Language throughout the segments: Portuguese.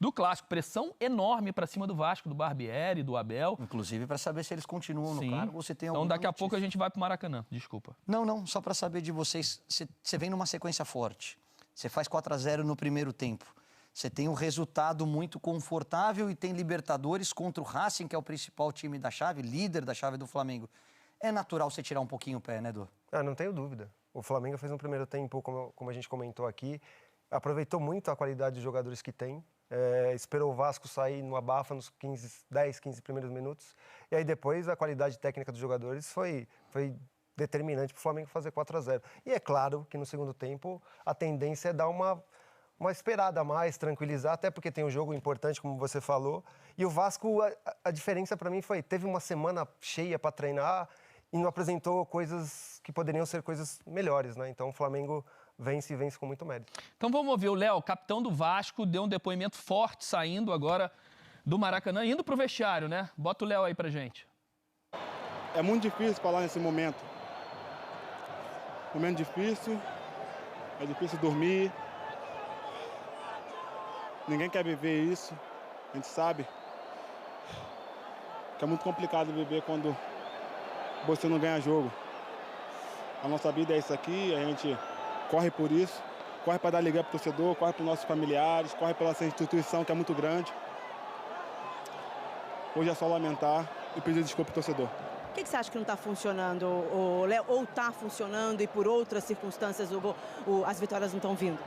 do Clássico. Pressão enorme para cima do Vasco, do Barbieri, do Abel. Inclusive para saber se eles continuam no cargo ou se tem alguma Então daqui a notícia. pouco a gente vai para o Maracanã, desculpa. Não, só para saber de vocês. Você vem numa sequência forte. Você faz 4-0 no primeiro tempo. Você tem um resultado muito confortável e tem Libertadores contra o Racing, que é o principal time da chave, líder da chave do Flamengo. É natural você tirar um pouquinho o pé, né, Edu? Não tenho dúvida. O Flamengo fez um primeiro tempo, como a gente comentou aqui, aproveitou muito a qualidade dos jogadores que tem, esperou o Vasco sair no abafa nos 10, 15 primeiros minutos, e aí depois a qualidade técnica dos jogadores foi determinante para o Flamengo fazer 4-0. E é claro que no segundo tempo a tendência é dar uma esperada a mais, tranquilizar, até porque tem um jogo importante, como você falou. E o Vasco, a diferença para mim teve uma semana cheia para treinar e não apresentou coisas que poderiam ser coisas melhores, né? Então o Flamengo vence com muito mérito. Então vamos ouvir o Léo, capitão do Vasco, deu um depoimento forte saindo agora do Maracanã, indo para o vestiário, né? Bota o Léo aí pra gente. É muito difícil falar nesse momento. Momento difícil, é difícil dormir. Ninguém quer viver isso, a gente sabe que é muito complicado viver quando você não ganha jogo. A nossa vida é isso aqui, a gente corre por isso, corre para dar alegria para o torcedor, corre para os nossos familiares, corre pela essa instituição que é muito grande. Hoje é só lamentar e pedir desculpa para o torcedor. O que você acha que não está funcionando, Léo? Ou está funcionando e por outras circunstâncias as vitórias não estão vindo?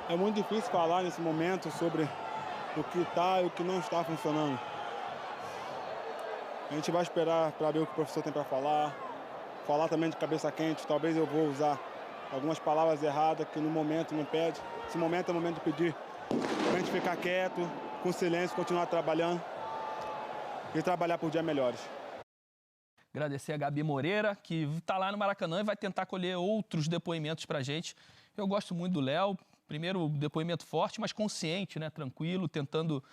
É muito difícil falar nesse momento sobre o que está e o que não está funcionando. A gente vai esperar para ver o que o professor tem para falar também de cabeça quente. Talvez eu vou usar algumas palavras erradas que no momento não pede. Esse momento é o momento de pedir para a gente ficar quieto, com silêncio, continuar trabalhando e trabalhar por dias melhores. Agradecer a Gabi Moreira, que está lá no Maracanã e vai tentar colher outros depoimentos para a gente. Eu gosto muito do Léo. Primeiro, depoimento forte, mas consciente, né? Tranquilo, tentando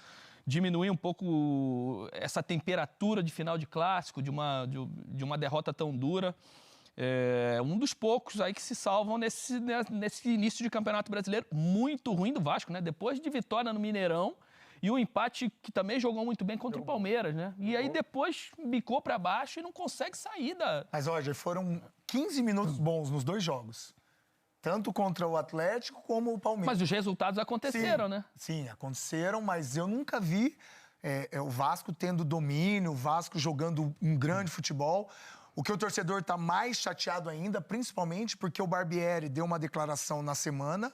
diminuir um pouco essa temperatura de final de clássico, de uma derrota tão dura. É um dos poucos aí que se salvam nesse início de Campeonato Brasileiro muito ruim do Vasco, né? Depois de vitória no Mineirão e um empate que também jogou muito bem contra o Palmeiras, né? E aí depois bicou para baixo e não consegue sair da... Mas, Roger, foram 15 minutos bons nos dois jogos. Tanto contra o Atlético como o Palmeiras. Mas os resultados aconteceram, né? Sim, aconteceram, mas eu nunca vi o Vasco tendo domínio, o Vasco jogando um grande futebol. O que o torcedor está mais chateado ainda, principalmente porque o Barbieri deu uma declaração na semana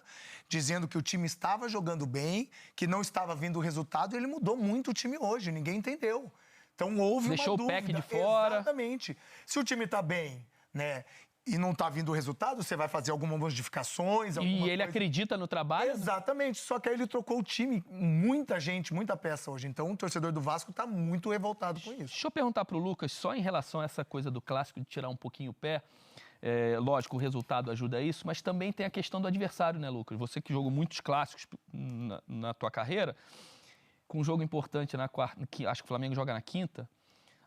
dizendo que o time estava jogando bem, que não estava vindo o resultado, e ele mudou muito o time hoje, ninguém entendeu. Então houve Deixou uma dúvida. o PEC de fora. Exatamente. Se o time está bem, né, e não está vindo o resultado, você vai fazer algumas modificações. E ele acredita no trabalho? Exatamente, só que aí ele trocou o time, muita gente, muita peça hoje. Então o torcedor do Vasco está muito revoltado com isso. Deixa eu perguntar para o Lucas, só em relação a essa coisa do clássico, de tirar um pouquinho o pé. Lógico, o resultado ajuda a isso, mas também tem a questão do adversário, né, Lucas? Você que jogou muitos clássicos na tua carreira, com um jogo importante na quarta, que acho que o Flamengo joga na quinta,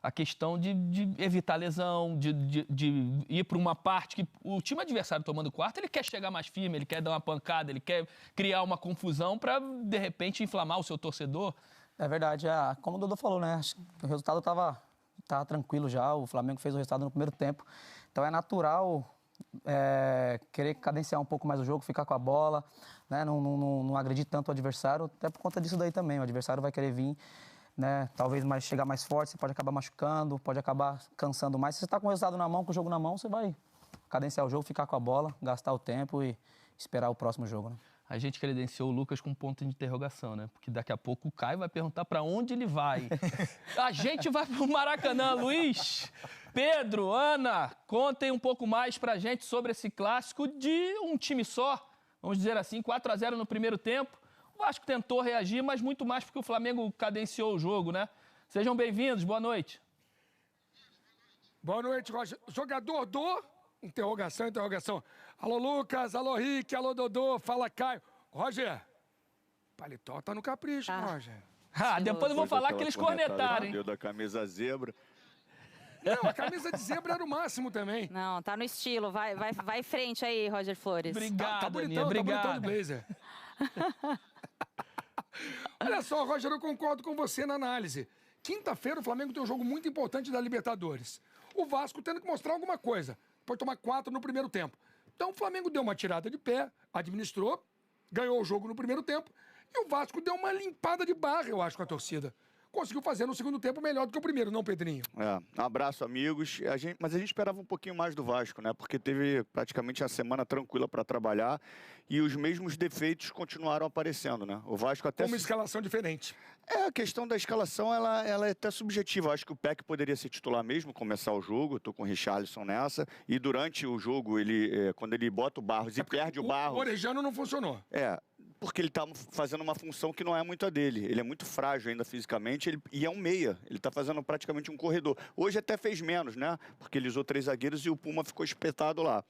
a questão de evitar lesão, de ir para uma parte que o time adversário tomando o quarto, ele quer chegar mais firme, ele quer dar uma pancada, ele quer criar uma confusão para, de repente, inflamar o seu torcedor. É verdade, como o Dodô falou, né? O resultado estava tranquilo já, o Flamengo fez o resultado no primeiro tempo. Então é natural querer cadenciar um pouco mais o jogo, ficar com a bola, né? Não agredir tanto o adversário, até por conta disso daí também. O adversário vai querer vir, né? Talvez chegar mais forte, você pode acabar machucando, pode acabar cansando mais. Se você está com o resultado na mão, com o jogo na mão, você vai cadenciar o jogo, ficar com a bola, gastar o tempo e esperar o próximo jogo, né? A gente credenciou o Lucas com um ponto de interrogação, né? Porque daqui a pouco o Caio vai perguntar para onde ele vai. A gente vai para o Maracanã. Luiz, Pedro, Ana, contem um pouco mais para a gente sobre esse clássico de um time só. Vamos dizer assim, 4-0 no primeiro tempo. O Vasco tentou reagir, mas muito mais porque o Flamengo cadenciou o jogo, né? Sejam bem-vindos, boa noite. Boa noite, Roger. Jogador do... Interrogação. Alô, Lucas, alô, Rick, alô, Dodô, fala, Caio. Roger, paletó tá no capricho, Roger. Depois eu vou falar que eles cornetaram, hein? Da camisa zebra. Não, a camisa de zebra era o máximo também. Não, tá no estilo. Vai frente aí, Roger Flores. Obrigado, tá bonitão, obrigado. Tá bonitão de blazer. Olha só, Roger, eu concordo com você na análise. Quinta-feira o Flamengo tem um jogo muito importante da Libertadores. O Vasco tendo que mostrar alguma coisa. Pode tomar 4 no primeiro tempo. Então o Flamengo deu uma tirada de pé, administrou, ganhou o jogo no primeiro tempo. E o Vasco deu uma limpada de barra, eu acho, com a torcida. Conseguiu fazer no segundo tempo melhor do que o primeiro, não, Pedrinho? Um abraço, amigos. Mas a gente esperava um pouquinho mais do Vasco, né? Porque teve praticamente a semana tranquila para trabalhar e os mesmos defeitos continuaram aparecendo, né? O Vasco até... Uma escalação diferente. A questão da escalação, ela é até subjetiva. Eu acho que o Peck poderia ser titular mesmo, começar o jogo. Eu tô com o Richarlison nessa. E durante o jogo, quando ele bota o Barros e perde o Barros... O Orejano não funcionou. Porque ele está fazendo uma função que não é muito a dele. Ele é muito frágil ainda fisicamente e é um meia. Ele está fazendo praticamente um corredor. Hoje até fez menos, né? Porque ele usou 3 zagueiros e o Puma ficou espetado lá.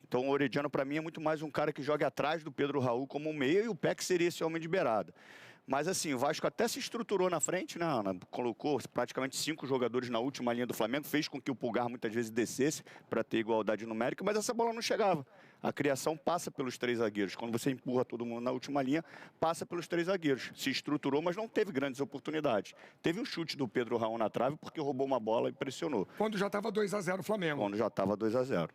Então o Orediano, para mim, é muito mais um cara que joga atrás do Pedro Raul como um meia e o Peck seria esse homem de beirada. Mas assim, o Vasco até se estruturou na frente, né, Ana? Colocou praticamente 5 jogadores na última linha do Flamengo, fez com que o Pulgar muitas vezes descesse para ter igualdade numérica, mas essa bola não chegava. A criação passa pelos 3 zagueiros. Quando você empurra todo mundo na última linha, passa pelos 3 zagueiros. Se estruturou, mas não teve grandes oportunidades. Teve um chute do Pedro Raul na trave porque roubou uma bola e pressionou. Quando já estava 2-0 o Flamengo. Quando já estava 2-0.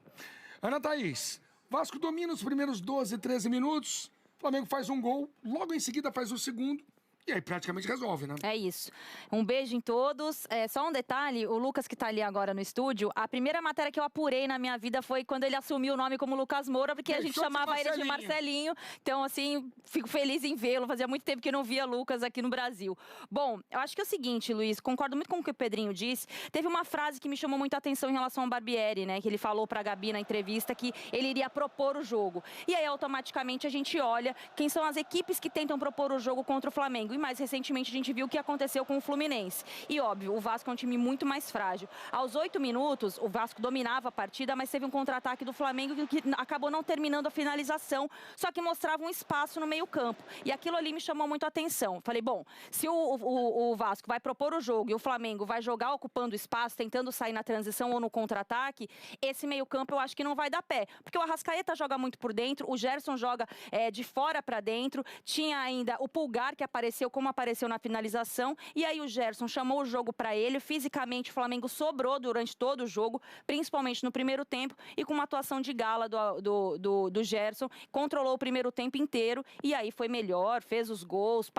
Ana Thaís, Vasco domina os primeiros 12, 13 minutos. O Flamengo faz um gol, logo em seguida faz o segundo. E aí praticamente resolve, né? É isso. Um beijo em todos. Só um detalhe, o Lucas que tá ali agora no estúdio, a primeira matéria que eu apurei na minha vida foi quando ele assumiu o nome como Lucas Moura, porque a gente chamava ele de Marcelinho. Então, assim, fico feliz em vê-lo. Fazia muito tempo que eu não via Lucas aqui no Brasil. Bom, eu acho que é o seguinte, Luiz, concordo muito com o que o Pedrinho disse. Teve uma frase que me chamou muito a atenção em relação ao Barbieri, né? Que ele falou pra Gabi na entrevista que ele iria propor o jogo. E aí, automaticamente, a gente olha quem são as equipes que tentam propor o jogo contra o Flamengo. E mais recentemente a gente viu o que aconteceu com o Fluminense. E óbvio, o Vasco é um time muito mais frágil. Aos 8 minutos, o Vasco dominava a partida, mas teve um contra-ataque do Flamengo que acabou não terminando a finalização, só que mostrava um espaço no meio-campo. E aquilo ali me chamou muito a atenção. Falei, bom, se o Vasco vai propor o jogo e o Flamengo vai jogar ocupando espaço, tentando sair na transição ou no contra-ataque, esse meio-campo eu acho que não vai dar pé. Porque o Arrascaeta joga muito por dentro, o Gerson joga de fora para dentro, tinha ainda o Pulgar que apareceu como apareceu na finalização, e aí o Gerson chamou o jogo para ele, fisicamente o Flamengo sobrou durante todo o jogo, principalmente no primeiro tempo, e com uma atuação de gala do Gerson, controlou o primeiro tempo inteiro, e aí foi melhor, fez os gols,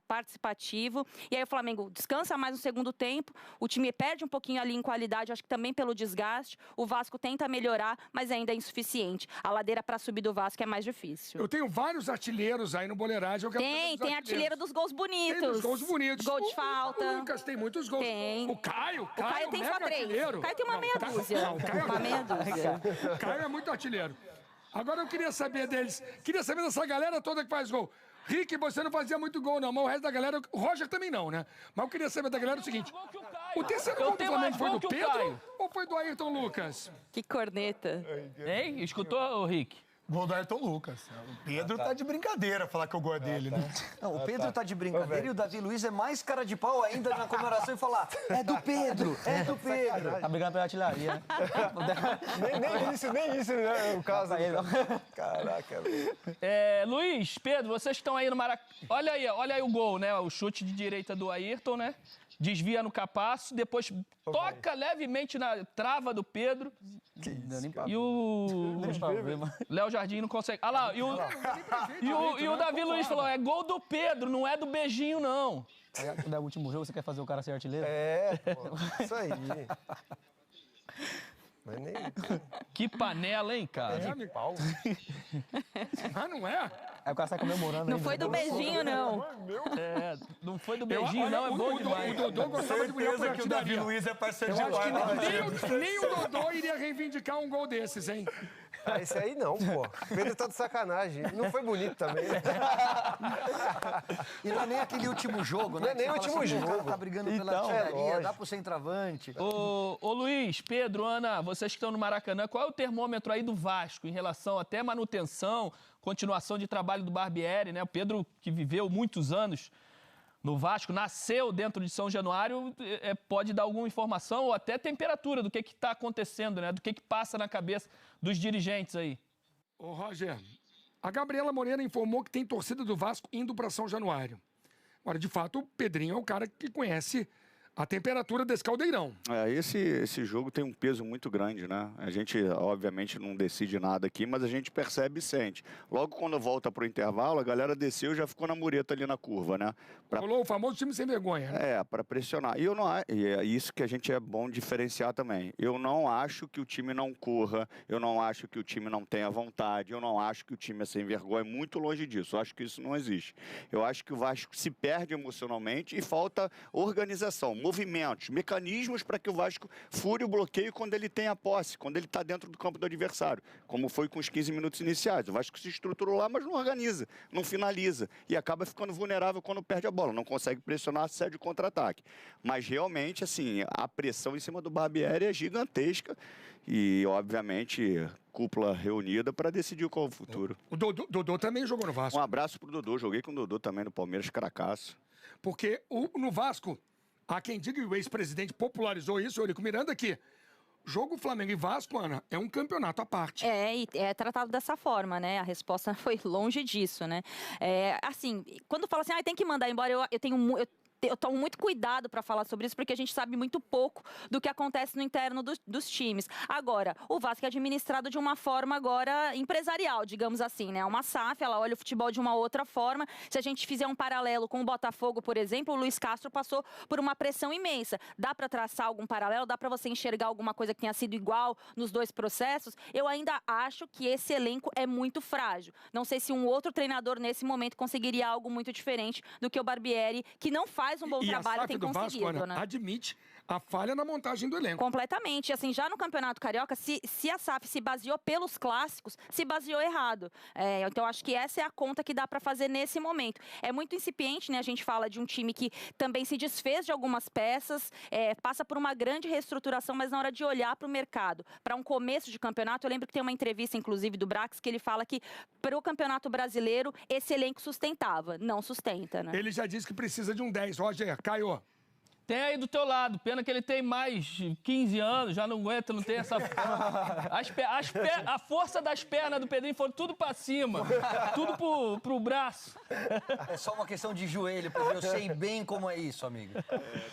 participativo, e aí o Flamengo descansa mais no segundo tempo, o time perde um pouquinho ali em qualidade, acho que também pelo desgaste, o Vasco tenta melhorar, mas ainda é insuficiente. A ladeira para subir do Vasco é mais difícil. Eu tenho vários artilheiros aí no Boleiragem. Tem artilheiro dos gols bonitos. Tem dos gols bonitos. Gol de falta. O Lucas tem muitos gols. Tem. O Caio tem só 3. O Caio tem uma meia dúzia. Uma meia dúzia. O Caio é muito artilheiro. Agora eu queria saber deles. Queria saber dessa galera toda que faz gol. Rick, você não fazia muito gol, não. Mas o resto da galera... O Roger também não, né? Mas eu queria saber da galera o seguinte. O terceiro gol do Flamengo foi do Pedro ou foi do Ayrton Lucas? Que corneta. Hein? Escutou, Rick? Gol do Ayrton Lucas. O Pedro tá de brincadeira falar que eu gosto dele, né? Não, o Pedro tá de brincadeira e o Davi Luiz é mais cara de pau ainda na comemoração e falar é do Pedro, é do Pedro. Tá brigando pela artilharia, né? nem isso, né? O caso. Caraca. Luiz, Pedro, vocês estão aí no Maracanã. Olha aí o gol, né? O chute de direita do Ayrton, né? Desvia no Capasso, depois toca levemente na trava do Pedro. E o Léo Jardim não consegue. Ah lá, e o Davi Luiz falou, é gol do Pedro, não é do beijinho, não. Quando é o último jogo, você quer fazer o cara ser artilheiro? Pô, isso aí. Mas nem... Que panela, hein, cara? É de pau. Ah, não é? Aí o cara sai comemorando. Não foi do beijinho, não. Não foi do beijinho, não. É bom demais. O Dodô gostava de brigar por que o Davi Luiz é parceiro de acho que guarda. nem o Dodô iria reivindicar um gol desses, hein? Esse aí não, pô. O Pedro tá de sacanagem. Não foi bonito também. E não é nem aquele último jogo, né? Não é nem o último jogo. O cara tá brigando pela artilharia, dá pro centroavante. Ô Luiz, Pedro, Ana, vocês que estão no Maracanã, qual é o termômetro aí do Vasco em relação até manutenção, continuação de trabalho do Barbieri, né? O Pedro, que viveu muitos anos no Vasco, nasceu dentro de São Januário, pode dar alguma informação ou até temperatura do que está acontecendo, né? Do que passa na cabeça dos dirigentes aí. Ô, Roger, a Gabriela Moreira informou que tem torcida do Vasco indo para São Januário. Agora, de fato, o Pedrinho é o cara que conhece a temperatura desse caldeirão. Esse jogo tem um peso muito grande, né? A gente, obviamente, não decide nada aqui, mas a gente percebe e sente. Logo quando volta pro intervalo, a galera desceu e já ficou na mureta ali na curva, né? Rolou o famoso time sem vergonha, né? Para pressionar. E é isso que a gente é bom diferenciar também. Eu não acho que o time não corra, eu não acho que o time não tenha vontade, eu não acho que o time é sem vergonha, muito longe disso. Eu acho que isso não existe. Eu acho que o Vasco se perde emocionalmente e falta organização, movimentos, mecanismos para que o Vasco fure o bloqueio quando ele tem a posse, quando ele está dentro do campo do adversário, como foi com os 15 minutos iniciais. O Vasco se estruturou lá, mas não organiza, não finaliza e acaba ficando vulnerável quando perde a bola, não consegue pressionar, cede o contra-ataque. Mas realmente, assim, a pressão em cima do Barbieri é gigantesca e, obviamente, cúpula reunida para decidir qual é o futuro. O Dodô também jogou no Vasco. Um abraço pro Dodô, joguei com o Dodô também no Palmeiras, cracaço. Porque no Vasco, há quem diga que o ex-presidente popularizou isso, o Eurico Miranda, que jogo Flamengo e Vasco, Ana, é um campeonato à parte. E é tratado dessa forma, né? A resposta foi longe disso, né? Assim, quando fala assim, tem que mandar embora, eu tomo muito cuidado para falar sobre isso, porque a gente sabe muito pouco do que acontece no interno dos times. Agora, o Vasco é administrado de uma forma agora empresarial, digamos assim, né? Uma SAF, ela olha o futebol de uma outra forma. Se a gente fizer um paralelo com o Botafogo, por exemplo, o Luiz Castro passou por uma pressão imensa. Dá para traçar algum paralelo? Dá para você enxergar alguma coisa que tenha sido igual nos dois processos? Eu ainda acho que esse elenco é muito frágil. Não sei se um outro treinador nesse momento conseguiria algo muito diferente do que o Barbieri, que não faz um bom trabalho, tem conseguido, Vasco, Ana, né? Admite a falha na montagem do elenco. Completamente. Assim, já no Campeonato Carioca, se a SAF se baseou pelos clássicos, se baseou errado. Então, acho que essa é a conta que dá para fazer nesse momento. É muito incipiente, né? A gente fala de um time que também se desfez de algumas peças, passa por uma grande reestruturação, mas na hora de olhar para o mercado, para um começo de campeonato, eu lembro que tem uma entrevista, inclusive, do Brax, que ele fala que para o Campeonato Brasileiro, esse elenco sustentava. Não sustenta, né? Ele já disse que precisa de um 10. Roger, Caio. Tem aí do teu lado. Pena que ele tem mais de 15 anos, já não aguenta, não tem essa... A força das pernas do Pedrinho foram tudo pra cima. Tudo pro braço. É só uma questão de joelho, porque eu sei bem como é isso, amigo.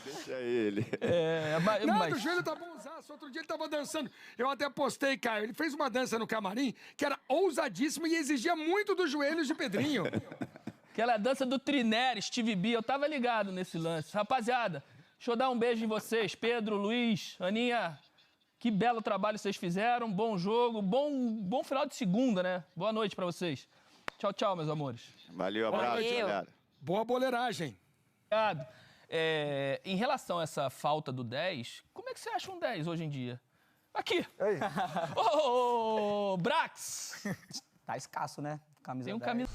Deixa ele. Não, o joelho tá bonzaço. Outro dia ele tava dançando. Eu até postei, Caio. Ele fez uma dança no camarim que era ousadíssima e exigia muito dos joelhos de Pedrinho. Aquela dança do Trineri, Steve B, eu tava ligado nesse lance. Rapaziada, deixa eu dar um beijo em vocês. Pedro, Luiz, Aninha, que belo trabalho vocês fizeram. Bom jogo, bom final de segunda, né? Boa noite pra vocês. Tchau, tchau, meus amores. Valeu, abraço, galera. Boa boleiragem. Obrigado. Em relação a essa falta do 10, como é que você acha um 10 hoje em dia? Aqui. Ô, Brax. Tá escasso, né? Camisa Tem um 10. camisa...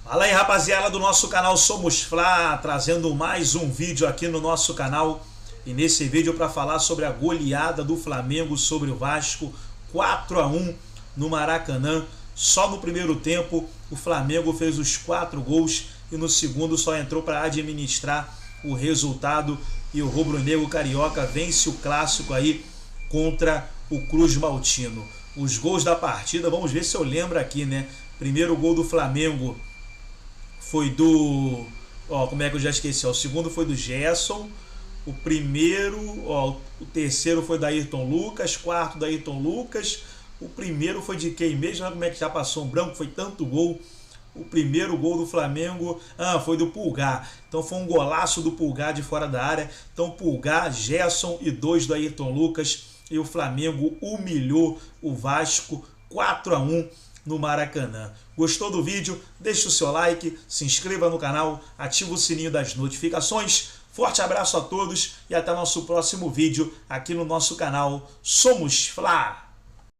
Fala aí, rapaziada do nosso canal Somos Fla, trazendo mais um vídeo aqui no nosso canal. E nesse vídeo para falar sobre a goleada do Flamengo sobre o Vasco, 4-1 no Maracanã. Só no primeiro tempo o Flamengo fez os 4 gols e no segundo só entrou para administrar o resultado. E o rubro-negro carioca vence o clássico aí contra o Cruz Maltino. Os gols da partida, vamos ver se eu lembro aqui, né? Primeiro gol do Flamengo foi do... como é que eu já esqueci? O segundo foi do Gerson. O primeiro... o terceiro foi da Ayrton Lucas. Quarto da Ayrton Lucas. O primeiro foi de quem mesmo? Olha como é que já passou um branco. Foi tanto gol. O primeiro gol do Flamengo... foi do Pulgar. Então foi um golaço do Pulgar de fora da área. Então Pulgar, Gerson e 2 do Ayrton Lucas. E o Flamengo humilhou o Vasco 4-1 no Maracanã. Gostou do vídeo? Deixe o seu like, se inscreva no canal, ative o sininho das notificações. Forte abraço a todos e até nosso próximo vídeo aqui no nosso canal Somos Fla!